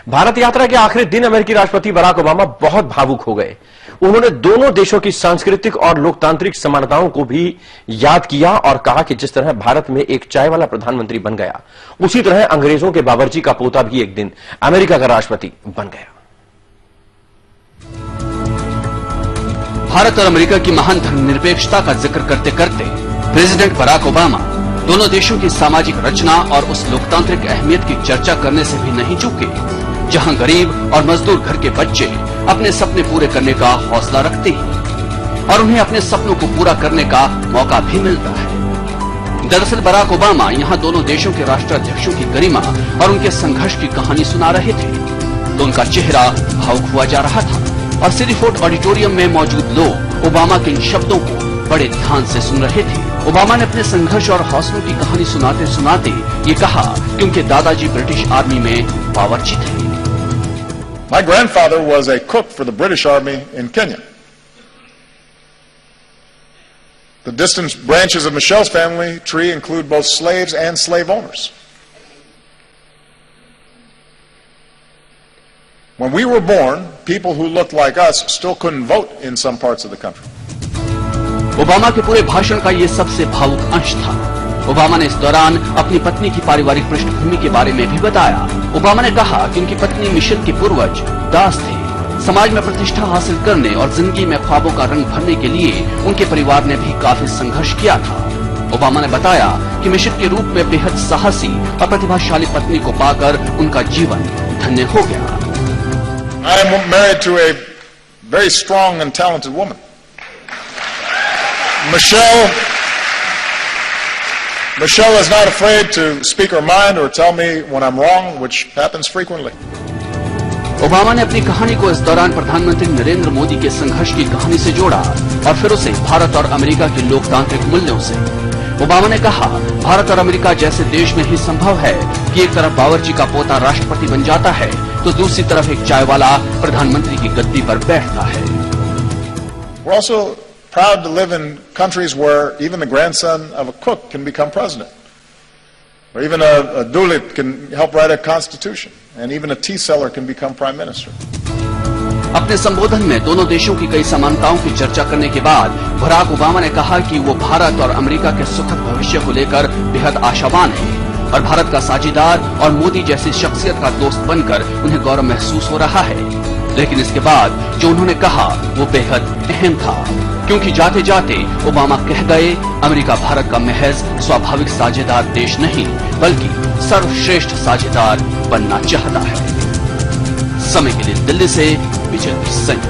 भारत यात्रा के आखिरी दिन अमेरिकी राष्ट्रपति बराक ओबामा बहुत भावुक हो गए। उन्होंने दोनों देशों की सांस्कृतिक और लोकतांत्रिक समानताओं को भी याद किया और कहा कि जिस तरह भारत में एक चाय वाला प्रधानमंत्री बन गया, उसी तरह अंग्रेजों के बावर्ची का पोता भी एक दिन अमेरिका का राष्ट्रपति बन गया। भारत और अमेरिका की महान धर्मनिरपेक्षता का जिक्र करते करते प्रेसिडेंट बराक ओबामा दोनों देशों की सामाजिक रचना और उस लोकतांत्रिक अहमियत की चर्चा करने से भी नहीं चूके, जहां गरीब और मजदूर घर के बच्चे अपने सपने पूरे करने का हौसला रखते हैं और उन्हें अपने सपनों को पूरा करने का मौका भी मिलता है। दरअसल बराक ओबामा यहां दोनों देशों के राष्ट्राध्यक्षों की गरिमा और उनके संघर्ष की कहानी सुना रहे थे तो उनका चेहरा भावुक हुआ जा रहा था और सिटी फोर्ट ऑडिटोरियम में मौजूद लोग ओबामा के इन शब्दों को बड़े ध्यान से सुन रहे थे। ओबामा ने अपने संघर्ष और हौसलों की कहानी सुनाते सुनाते ये कहा कि उनके दादाजी ब्रिटिश आर्मी में बावर्ची थे। My grandfather was a cook for the British Army in Kenya. The distant branches of Michelle's family tree include both slaves and slave owners. When we were born, people who looked like us still couldn't vote in some parts of the country. Obama के पूरे भाषण का ये सबसे भावुक अंश था। Obama ने इस दौरान अपनी पत्नी की पारिवारिक पृष्ठभूमि के बारे में भी बताया। ओबामा ने कहा कि उनकी पत्नी मिशेल के पूर्वज दास थे। समाज में प्रतिष्ठा हासिल करने और जिंदगी में ख्वाबों का रंग भरने के लिए उनके परिवार ने भी काफी संघर्ष किया था। ओबामा ने बताया कि मिशेल के रूप में बेहद साहसी और प्रतिभाशाली पत्नी को पाकर उनका जीवन धन्य हो गया। I am married to a very strong and talented woman. Michelle is not afraid to speak her mind or tell me when I'm wrong, which happens frequently. Obama ने अपनी कहानी को इस दौरान प्रधानमंत्री नरेंद्र मोदी के संघर्ष की कहानी से जोड़ा और फिर उसे भारत और अमेरिका के लोकतांत्रिक मूल्यों से। ओबामा ने कहा, भारत और अमेरिका जैसे देश में ही संभव है कि एक तरफ बावर्ची का पोता राष्ट्रपति बन जाता है तो दूसरी तरफ एक चाय वाला प्रधानमंत्री की गद्दी पर बैठता है। We're also proud to live in countries where even the grandson of a cook can become president, or even a dulit can help write a constitution, and even a tea seller can become prime minister. अपने संबोधन में दोनों देशों की कई समानताओं की चर्चा करने के बाद बराक ओबामा ने कहा कि वो भारत और अमेरिका के सुखद भविष्य को लेकर बेहद आशावान है और भारत का साझेदार और मोदी जैसी शख्सियत का दोस्त बनकर उन्हें गौरव महसूस हो रहा है। लेकिन इसके बाद जो उन्होंने कहा वो बेहद अहम था, क्योंकि जाते जाते ओबामा कह गए, अमेरिका भारत का महज स्वाभाविक साझेदार देश नहीं बल्कि सर्वश्रेष्ठ साझेदार बनना चाहता है। समय के लिए दिल्ली से विजय सिंह।